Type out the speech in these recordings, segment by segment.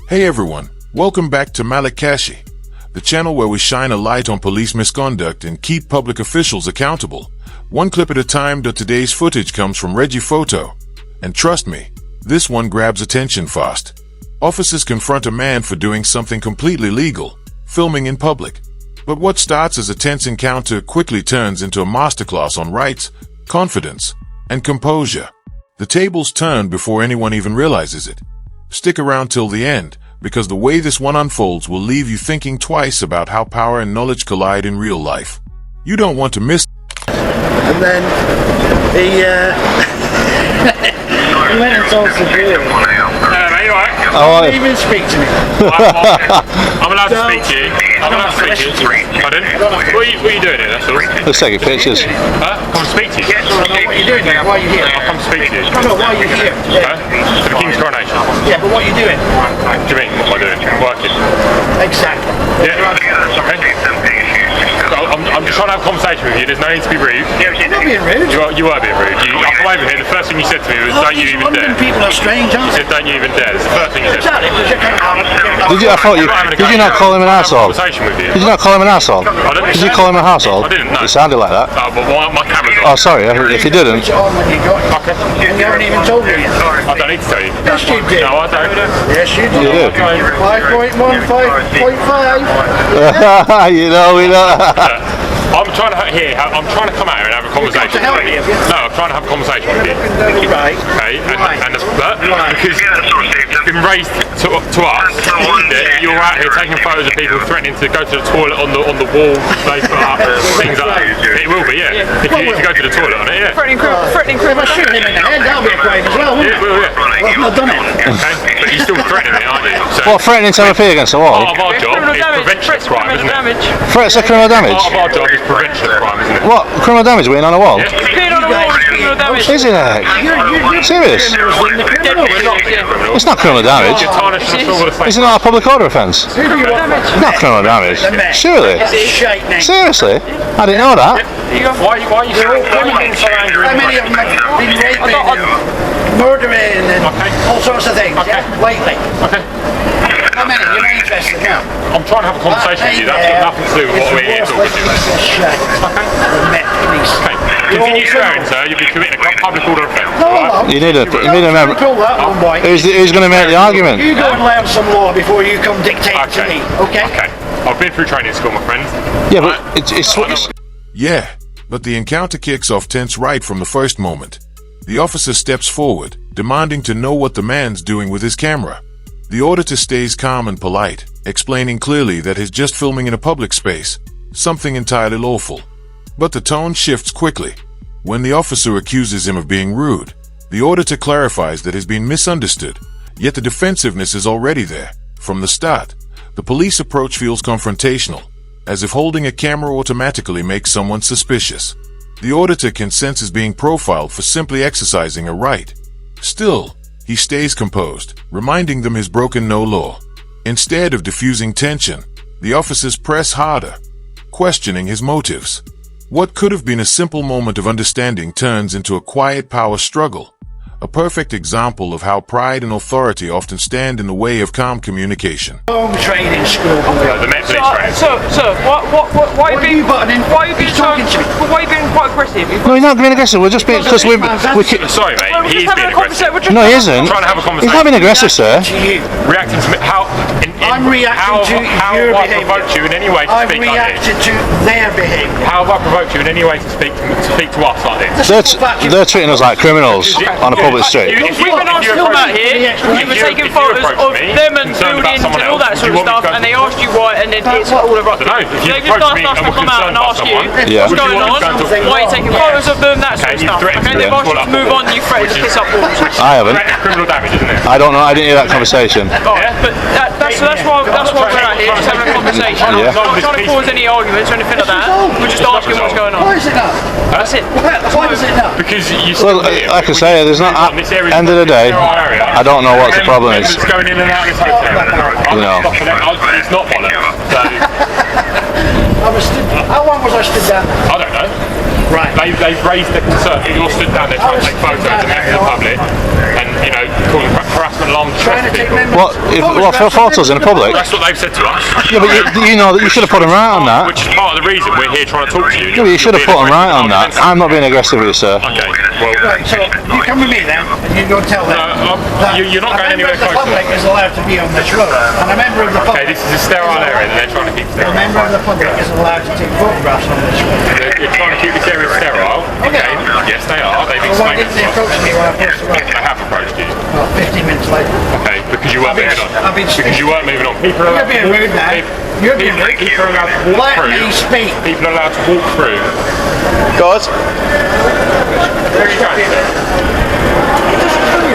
Hey everyone, welcome back to Malakashi, the channel where we shine a light on police misconduct and keep public officials accountable, one clip at a time. Today's footage comes from Reggie Photo, and trust me, this one grabs attention fast. Officers confront a man for doing something completely legal, filming in public. But what starts as a tense encounter quickly turns into a masterclass on rights, confidence, and composure. The tables turn before anyone even realizes it. Stick around till the end, because the way this one unfolds will leave you thinking twice about how power and knowledge collide in real life. You don't want to miss. And then he went and told security. Hello mate, you alright? Oh, he didn't even speak to me. I'm allowed to speak to you. I'm allowed to speak to you. Pardon? What are you doing here, that's all? Let's take your pictures. Huh? Come to speak to you? What are you doing here? Why are you here? I'll come to speak to you. No, why are you here? Huh? For the King's coronation. Yeah, but what are you doing? What do you mean, what am I doing? I'm working. Exactly. Yeah. Okay. I'm just trying to have a conversation with you. There's no need to be rude. You're not being rude. You were being rude. I come over here, the first thing you said to me was, don't you even dare. London people are strange, aren't You they? said, don't you even dare. That's the first thing you said. Exactly. Did you? I thought you. Did you not call him an asshole? Conversation with you. Did you not call him an asshole? Did you call him a asshole? I didn't, no. It sounded like that. Oh, but my camera's Oh, on. sorry. If you didn't. Switch it on when you got it. Okay. And you haven't even told me yet. I don't need to tell you. Yes, you did. No, I don't. Yes, you You did. do. 5.1, 5.5. You know, we know. I'm trying to come out here and have a conversation to help with you. you, have you? No, I'm trying to have a conversation with you. Right. Okay, Right. because it's been raised to us that you're out here taking photos of people threatening to go to the toilet on the wall they put up, things like that. It will be, yeah. If you go to the toilet on it, yeah. Threatening criminal. If I shoot him in the head, that'll be a crime as well, won't Yeah, it it? will, yeah. Well, I've not done it. Okay, but you're still threatening it, aren't you? So What, threatening to appear against the part wall? of our job is prevention of crime, isn't it? Threats of criminal damage? Part of our job is prevention of crime, isn't it? What? Criminal damage being on a wall? Yeah. Appeared on a wall with criminal damage. Is it heck? You're Serious? Dead criminal. It's not criminal damage. You're tarnishing us all with the Is same. it not a public order offence? Who do you want? Not criminal damage. Surely? Shite name. Seriously? I didn't know that. Why are you so angry? How many of them have been raping and murdering and all sorts of things, yeah? Lately. Okay. How many? You're not interested now. I'm trying to have a conversation with you. That's got nothing to do with what we're here talking to. Shite. Met police. Okay. Continue swearing, sir. You'll be committing a public order offence. No, Right? no. You need a member. Pull that one, boy. Who's going to make the argument? You go and learn some law before you come dictate to me, okay? Okay. I've been through training school, my friend. Yeah, but it's Yeah, but the encounter kicks off tense right from the first moment. The officer steps forward, demanding to know what the man's doing with his camera. The auditor stays calm and polite, explaining clearly that he's just filming in a public space, something entirely lawful. But the tone shifts quickly. When the officer accuses him of being rude, the auditor clarifies that he's been misunderstood, yet the defensiveness is already there. From the start, the police approach feels confrontational, as if holding a camera automatically makes someone suspicious. The auditor can sense he's being profiled for simply exercising a right. Still, he stays composed, reminding them he's broken no law. Instead of diffusing tension, the officers press harder, questioning his motives. What could have been a simple moment of understanding turns into a quiet power struggle, a perfect example of how pride and authority often stand in the way of calm communication. Home training school. The Met Police training. Sir, why are you being quite aggressive? no, he's not being aggressive. We're just being because we. Sorry, mate. He's being aggressive. No, he isn't. I'm trying to have a conversation. He's not being aggressive, sir. To you. Reacting to me. I'm reacting to how your have I behaviour. provoked you in any way to I've speak like reacted this? to their behaviour. How have I provoked you in any way to speak to us like this? They're treating us like criminals on a public street. We've been asked to film out here, you were taking photos of them and buildings and all that sort of stuff, and they asked you why, and then it's all of us. They've just asked us to come out and ask you what's going on, why are you taking photos of them, that sort of stuff. Okay, they've asked you to move on, you threatened to piss up walls. I haven't. Criminal damage, isn't it? I don't know. I didn't hear that conversation. But that's why we're out here, just having a conversation. Yeah. Not trying to cause any arguments or anything like that. We're just asking what's going on. Why is it not? That's it. Why is it not? Because you Well, like I say, there's not. At the end of the day, I don't know what the problem is. It's going in and out of this hotel. You know. It's not bollocks. So, How long was I stood down? I don't know. Right. They've raised the concern that you're stood down there trying to take photos and out in the public, and you know, calling harassment alarm to people. What for photos in the public? That's what they've said to us. Yeah, but you know that you should have put them right on that. Which is part of the reason we're here trying to talk to you. Yeah, but you should have put them right on that. I'm not being aggressive with you, sir. Okay, well... Right, so you come with me then, and you go and tell them that you're not going anywhere the close. public is allowed to be on this road, and a member of the public... Okay, this is a sterile area that they're trying to keep sterile. A member of the public is allowed to take photographs on this road. You're trying to keep this area sterile. Okay, yes they are. They've Well, why explained didn't they approach me when I pushed the road? They have approached you. Well, 15 minutes later. Okay, because you weren't moving on. Because you weren't moving on. People are You're being rude now. You're being rude. People are allowed to walk through. Let me speak. People are allowed to walk through. God. There you go.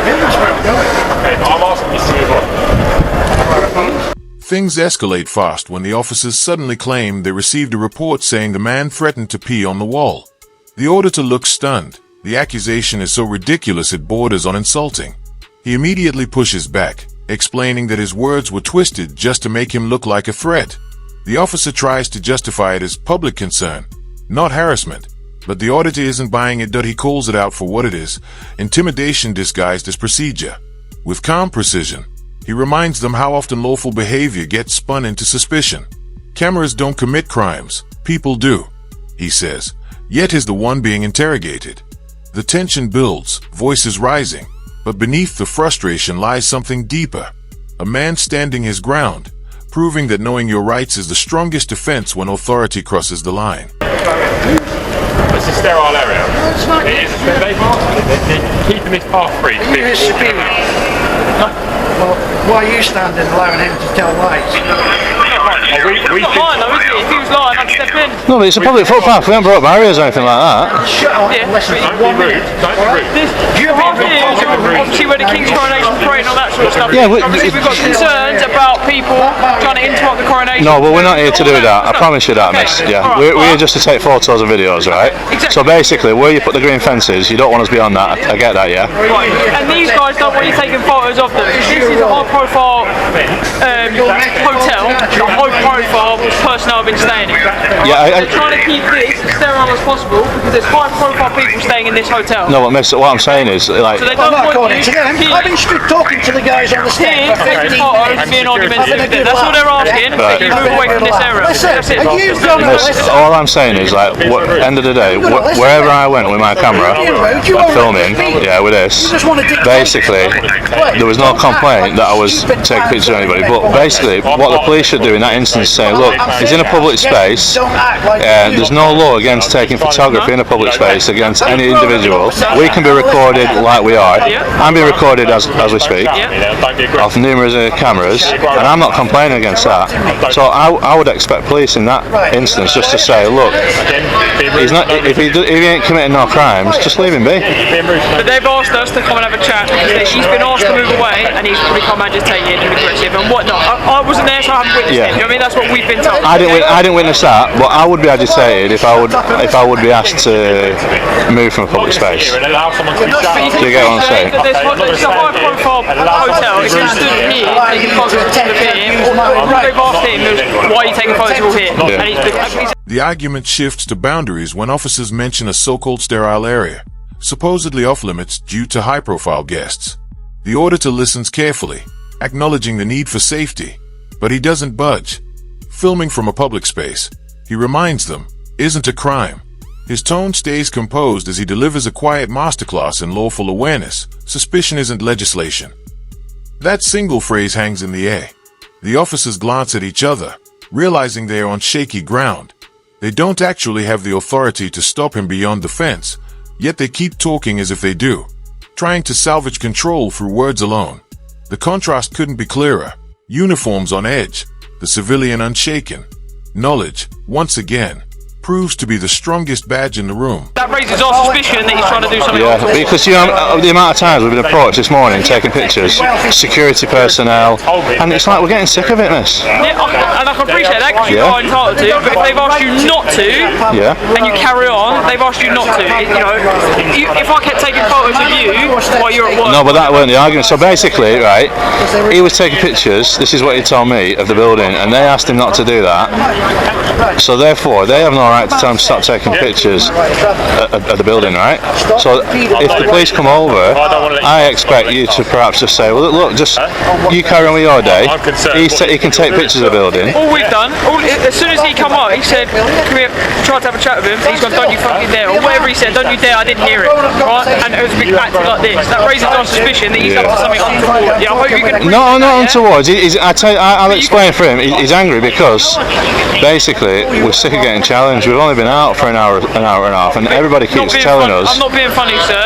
Okay, but I'm asking you to move on. Things escalate fast when the officers suddenly claim they received a report saying the man threatened to pee on the wall. The auditor looks stunned. The accusation is so ridiculous it borders on insulting. He immediately pushes back, explaining that his words were twisted just to make him look like a threat. The officer tries to justify it as public concern, not harassment, but the auditor isn't buying it. He calls it out for what it is, intimidation disguised as procedure. With calm precision, he reminds them how often lawful behavior gets spun into suspicion. Cameras don't commit crimes, people do, he says, yet he's the one being interrogated. The tension builds, voices rising, but beneath the frustration lies something deeper. A man standing his ground, proving that knowing your rights is the strongest defense when authority crosses the line. It's a sterile area. No, it's not. It is. They're keeping this path free. Are you his superior? Well, why are you standing allowing him to tell lies? We It's not lying though, is it? If he was lying, I'd step in. No, but it's a public footpath. We haven't brought barriers or anything like that. Shut up Yeah, and listen but for Don't be 1 rude. minute. Don't be rude. This half here is obviously where the King's coronation parade and all that sort of stuff. Yeah, Obviously we've got concerns about people trying to interrupt the coronation. No, but we're not here to do that. I promise you that, miss. Okay. Yeah, Alright, we're here just to take photos and videos, right? Exactly. So basically, where you put the green fences, you don't want us beyond that. I get that, yeah? Right. And these guys don't want you taking photos of them. This is a high profile hotel, a high profile personnel have been staying in. Yeah, They're trying to keep this as sterile as possible because there's high profile people staying in this hotel. No, but miss, what I'm saying is, like... So they Well, don't not want according you to them. I've been stood talking to the guys on the here stand for 15 taking photos, minutes. being argumentative. That's all they're asking. Right. You move away from this area. Listen, That's it. are you gonna Miss, listen? all I'm saying is, like, end of the day, wherever I went with my camera, filming, yeah, with this, basically, there was no complaint that I was taking pictures of anybody, but basically, what the police should do in that instance is say, look, he's in a public space, and there's no law against taking photography in a public space against any individual. We can be recorded like we are. I'm being recorded as we speak, off numerous cameras, and I'm not complaining against that. So I would expect police in that instance just to say, look, he's not, if he ain't committing no crimes, just leave him be. But they've asked us to come and have a chat because he's been asked to move away and he's become agitated and aggressive and whatnot. I wasn't there, so I haven't witnessed it. You know what I mean? That's what we've been told. I didn't witness that, but I would be agitated if I would be asked to move from a public space. And allow someone to be shot. Do you get what I'm saying? It's a high profile hotel. If you stood here taking photos of him, all they've asked him is, why are you taking photos of him? And he's The argument shifts to boundaries when officers mention a so-called sterile area, supposedly off-limits due to high-profile guests. The auditor listens carefully, acknowledging the need for safety, but he doesn't budge. Filming from a public space, he reminds them, isn't a crime. His tone stays composed as he delivers a quiet masterclass in lawful awareness. Suspicion isn't legislation. That single phrase hangs in the air. The officers glance at each other, realizing they are on shaky ground. They don't actually have the authority to stop him beyond the fence, yet they keep talking as if they do, trying to salvage control through words alone. The contrast couldn't be clearer. Uniforms on edge, the civilian unshaken. Knowledge, once again, proves to be the strongest badge in the room. that raises our suspicion that he's trying to do something Yeah, awful. because you know the amount of times we've been approached this morning taking pictures, security personnel, and it's like we're getting sick of it, miss. Yeah, and I can appreciate that because you Yeah. are entitled to, but if they've asked you not to, Yeah. and you carry on, they've asked you not to. If I kept taking photos of you while you're at work... No, but that weren't the argument. So basically, right, he was taking pictures, this is what he told me, of the building, and they asked him not to do that. So therefore, they have no right to tell them to stop taking pictures at the building, right? So if the police come over, I expect you to perhaps just say, well, look, just you carry on with your day. He can take pictures of the building. All we've done, as soon as he come up, he said, tried to have a chat with him, he's gone, don't you fucking dare, or whatever he said, don't you dare, I didn't hear it, right? And it was acting like this. That raises our suspicion that he's up to something untoward. Yeah, I hope you can... No, not untoward. I'll explain for him. He's angry because basically we're sick of getting challenged. We've only been out for an hour and a half, and everybody keeps telling us. I'm not being funny, sir.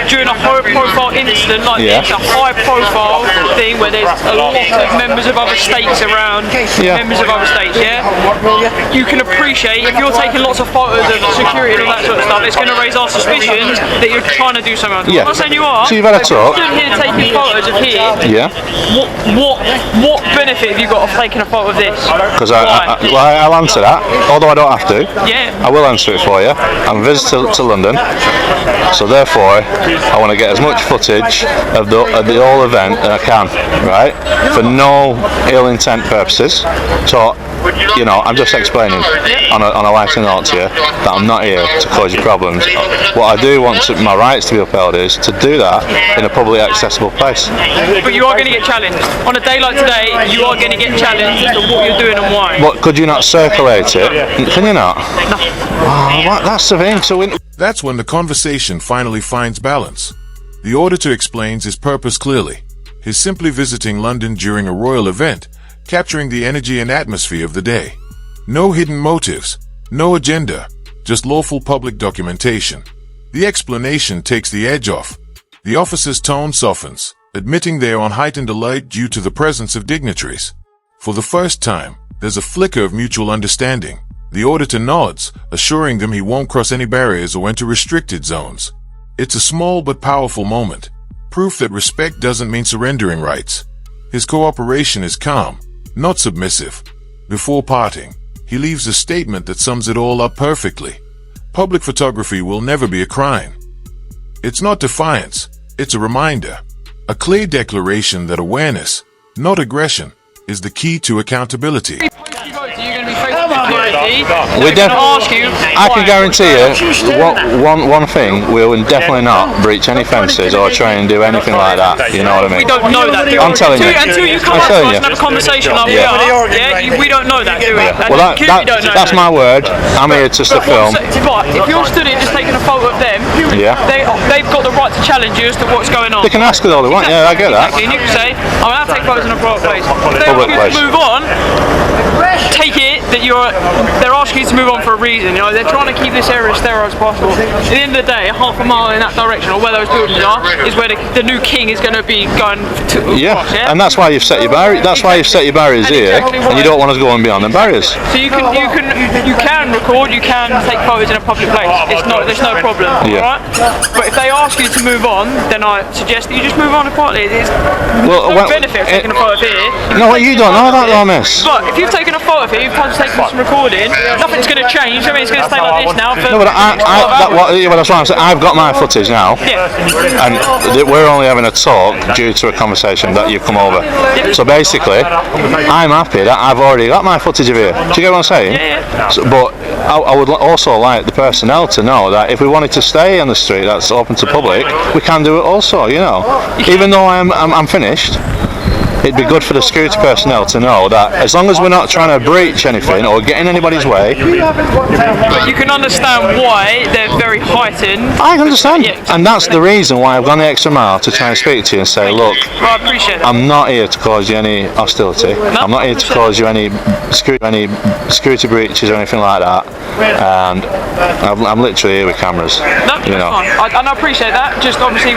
During a high-profile incident like this, a high-profile thing where there's a lot of members of other states around, members of other states, you can appreciate if you're taking lots of photos of security and all that sort of stuff, it's going to raise our suspicions that you're trying to do something. I'm not saying you are. So you've had a talk. You're here taking photos of here. Yeah. What benefit have you got of taking a photo of this? Because I'll answer that, although I don't have to. Yeah. I will answer it for you. I'm a visitor to London, so therefore I want to get as much footage of the whole event as I can, right? For no ill intent purposes. So, you know, I'm just explaining on a lighter note to you that I'm not here to cause you problems. What I do want my rights to be upheld is to do that in a publicly accessible place. But you are going to get challenged. On a day like today, you are going to get challenged as to what you're doing and why. But could you not circulate it? Can you not? No. Oh, that's the thing. That's when the conversation finally finds balance. The auditor explains his purpose clearly. He's simply visiting London during a royal event, capturing the energy and atmosphere of the day. No hidden motives, no agenda, just lawful public documentation. The explanation takes the edge off. The officer's tone softens, admitting they are on heightened alert due to the presence of dignitaries. For the first time, there's a flicker of mutual understanding. The auditor nods, assuring them he won't cross any barriers or enter restricted zones. It's a small but powerful moment, proof that respect doesn't mean surrendering rights. His cooperation is calm, not submissive. Before parting, he leaves a statement that sums it all up perfectly. Public photography will never be a crime. It's not defiance, it's a reminder. A clear declaration that awareness, not aggression, is the key to accountability. I can guarantee you one thing, we will definitely not breach any fences or try and do anything like that, you know what I mean? We don't know that, I'm telling you. Until you come up to us and have a conversation like we are, we don't know that, do we? Yeah. Well, that's my word. I'm here just to film. But if you're stood here just taking a photo of them, they've got the right to challenge you as to what's going on. They can ask it all they want, yeah, I get that. And you can say, I'm going to take photos in a private place. If they ask you to move on, take it that they're asking you to move on for a reason. You know, they're trying to keep this area as sterile as possible. At the end of the day, half a mile in that direction, or where those buildings are, is where the new king is going to be going to. Across, and that's why you've set your barriers. That's why you've set your barriers here, and you don't want us going beyond the barriers. So you can record, you can take photos in a public place. There's no problem. Alright? But if they ask you to move on, then I suggest that you just move on quietly. There's no benefit of taking a photo here. No, you don't know that though, miss. But if you've taken a photo of it, you've taken some recording, nothing's going to change. I mean, it's going to stay like this now. No, but that's why I'm saying I've got my footage now, and we're only having a talk due to a conversation that you've come over. So basically, I'm happy that I've already got my footage of here. Do you get what I'm saying? So, but I would also like the personnel to know that if we wanted to stay on the street that's open to public, we can do it also. You know, even though I'm finished. It'd be good for the security personnel to know that as long as we're not trying to breach anything or get in anybody's way. But you can understand why they're very heightened. I understand. And that's the reason why I've gone the extra mile to try and speak to you and say, look, I appreciate that. I'm not here to cause you any hostility. I'm not here to cause you any security breaches or anything like that. And I'm literally here with cameras. No, you know. Fine. And I appreciate that. Just obviously,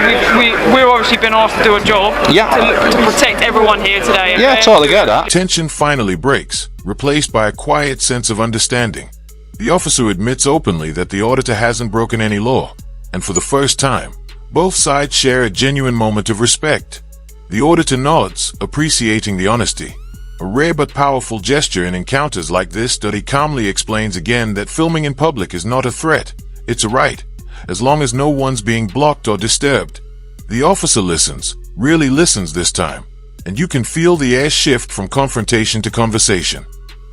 we're obviously been asked to do a job to protect everyone here today. Yeah, totally get that. Tension finally breaks, replaced by a quiet sense of understanding. The officer admits openly that the auditor hasn't broken any law, and for the first time, both sides share a genuine moment of respect. The auditor nods, appreciating the honesty. A rare but powerful gesture in encounters like this that he calmly explains again that filming in public is not a threat, it's a right, as long as no one's being blocked or disturbed. The officer listens, really listens this time. And you can feel the air shift from confrontation to conversation.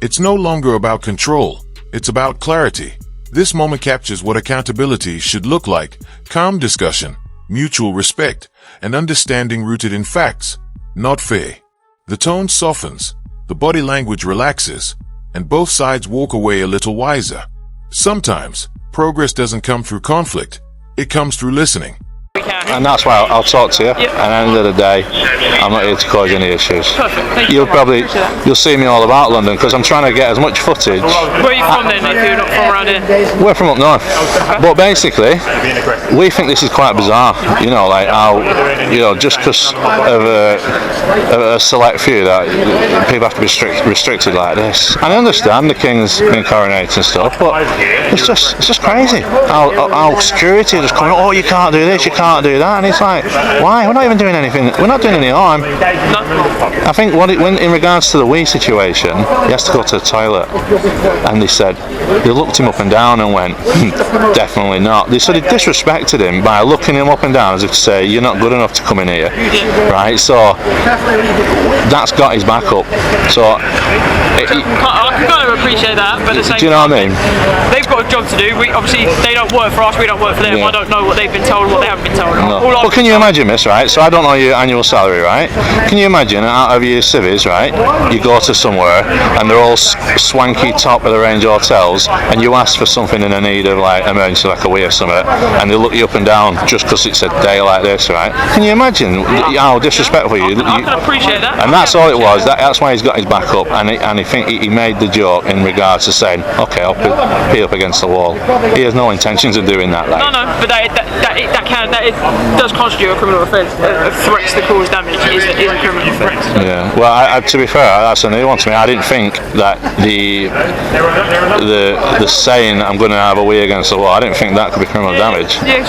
It's no longer about control, It's about clarity. This moment captures what accountability should look like: calm discussion, mutual respect, and understanding rooted in facts, not fear. The tone softens, the body language relaxes, and both sides walk away a little wiser. Sometimes, progress doesn't come through conflict, it comes through listening. And that's why I'll talk to you. Yep. And at the end of the day, I'm not here to cause any issues. Perfect. Thank you. You'll see me all about London because I'm trying to get as much footage. Where are you from then, if you're not from around here? We're from up north. Okay. But basically, we think this is quite bizarre. You know, like how, you know, just because of a select few that people have to be restricted like this. And I understand the king's been coronated and stuff, but it's just crazy. How security just coming, oh, you can't do this, you can't do that, and it's like, why? We're not even doing anything. We're not doing any harm. I think when in regards to the Wii situation, he has to go to the toilet, and they looked him up and down and went, definitely not. They sort of disrespected him by looking him up and down as if to say, you're not good enough to come in here, right? So that's got his back up. So I can kind of appreciate that, but at the same do you know what I mean? They've got a job to do. Obviously, they don't work for us, we don't work for them. Yeah. I don't know what they've been told and what they haven't been told. No. Well, can you imagine this, right? So I don't know your annual salary, right? Can you imagine out of your civvies, right? You go to somewhere and they're all swanky top of the range hotels, and you ask for something in a need of like emergency, like a Wii or something, and they look you up and down just because it's a day like this, right? Can you imagine how disrespectful you? I can appreciate that. And that's all it was. That's why he's got his back up, and I think he made the joke in regards to saying, okay, I'll be up against the wall. He has no intentions of doing that. Like. No, but that does constitute a criminal offence. Threats to cause damage is a criminal offence. Yeah. Well, to be fair, that's a new one to me. I didn't think that the saying I'm going to have a Wii against the wall, I didn't think that could be criminal damage. Yeah.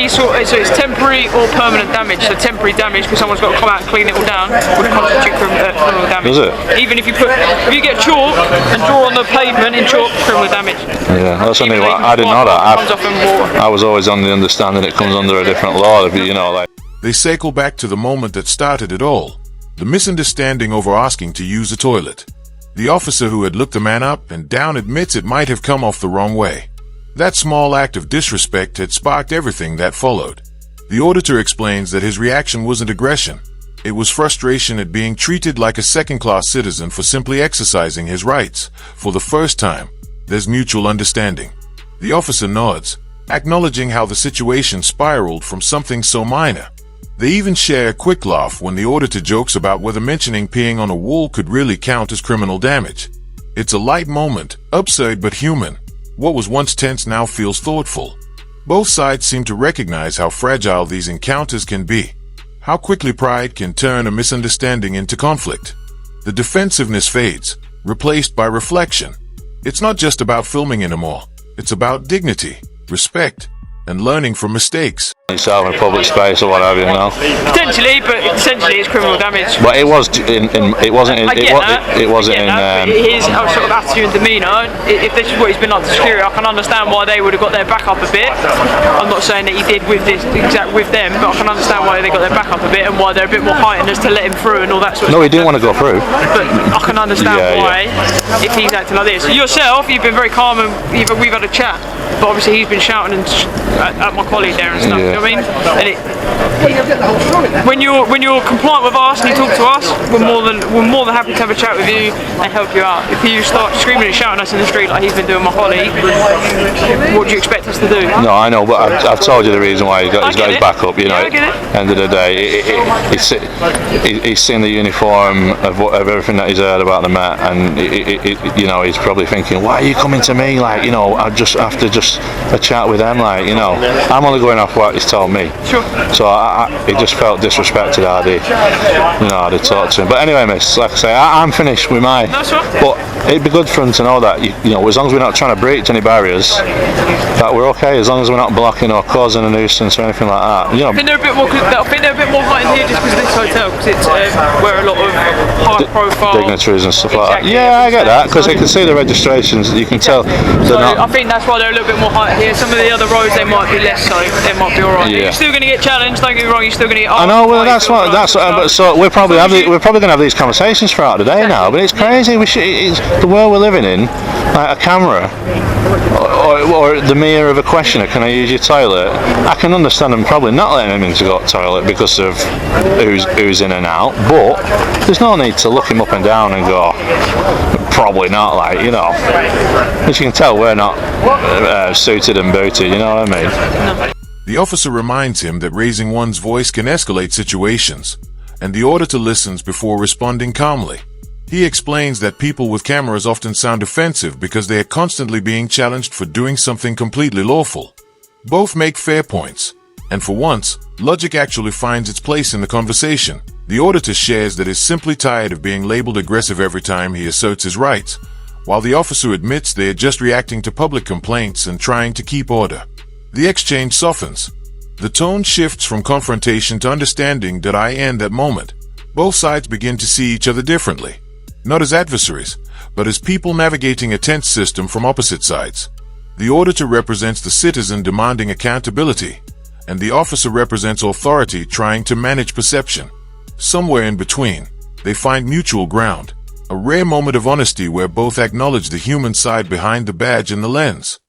So it's temporary or permanent damage. So temporary damage because someone's got to come out and clean it all down would constitute criminal damage. Does it? Even if you get chalk and draw on the pavement in chalk, criminal damage. Yeah, that's only what I didn't know that. I was always on the understanding it comes under a different law, you know, like. They circle back to the moment that started it all, the misunderstanding over asking to use the toilet. The officer who had looked the man up and down admits it might have come off the wrong way. That small act of disrespect had sparked everything that followed. The auditor explains that his reaction wasn't aggression. It was frustration at being treated like a second-class citizen for simply exercising his rights. For the first time, there's mutual understanding. The officer nods, acknowledging how the situation spiraled from something so minor. They even share a quick laugh when the auditor jokes about whether mentioning peeing on a wall could really count as criminal damage. It's a light moment, absurd but human. What was once tense now feels thoughtful. Both sides seem to recognize how fragile these encounters can be. How quickly pride can turn a misunderstanding into conflict. The defensiveness fades, replaced by reflection. It's not just about filming anymore. It's about dignity, respect, and learning from mistakes. Yourself in public space or whatever, you know. Potentially, but essentially it's criminal damage. But it was it wasn't in his sort of attitude and demeanour. If this is what he's been like to security, I can understand why they would have got their back up a bit. I'm not saying that he did with them, but I can understand why they got their back up a bit and why they're a bit more heightened as to let him through and all that sort of stuff. No, he didn't want to go through. But I can understand why if he's acting like this. Yourself, you've been very calm and we've had a chat. But obviously he's been shouting at my colleague there and stuff. Yeah. You know what I mean? And when you're compliant with us and you talk to us, we're more than happy to have a chat with you and help you out. If you start screaming and shouting at us in the street like he's been doing my colleague, what do you expect us to do? No, I know, but I've told you the reason why he's got his back up. You know, I get it. End of the day, he's seen the uniform of everything that he's heard about the Met, and you know, he's probably thinking, why are you coming to me? Like, you know, I just after a chat with them, like, you know, I'm only going off what he's told me. Sure. So he just felt disrespected how they talked to him. But anyway, miss, like I say, I'm finished with my. That's right. But it'd be good for him to know that you know, as long as we're not trying to breach any barriers, that we're okay. As long as we're not blocking or causing a nuisance or anything like that. You know. I think they're a bit more heightened here just because of this hotel, because it's where a lot of high-profile dignitaries and stuff like that. Yeah, I get that, because they can see the registrations. You can tell they're not. I think that's why they're a little bit more heightened here. Some of the other roads they might be less so. They might be alright. right. Yeah. You're still going to get challenged. Don't get me wrong. You're still going to get. I know. Well, that's what. But so we're probably going to have these conversations throughout the day now. But it's crazy. It's the world we're living in. Like a camera, or the mere of a questioner. Can I use your toilet? I can understand them probably not letting him into the toilet because of who's in and out. But there's no need to look him up and down and go. Probably not. Like, you know. As you can tell, we're not suited and booted. You know what I mean? The officer reminds him that raising one's voice can escalate situations, and the auditor listens before responding calmly. He explains that people with cameras often sound offensive because they are constantly being challenged for doing something completely lawful. Both make fair points, and for once, logic actually finds its place in the conversation. The auditor shares that he's simply tired of being labeled aggressive every time he asserts his rights, while the officer admits they are just reacting to public complaints and trying to keep order. The exchange softens. The tone shifts from confrontation to understanding that I end that moment. Both sides begin to see each other differently. Not as adversaries, but as people navigating a tense system from opposite sides. The auditor represents the citizen demanding accountability, and the officer represents authority trying to manage perception. Somewhere in between, they find mutual ground, a rare moment of honesty where both acknowledge the human side behind the badge and the lens.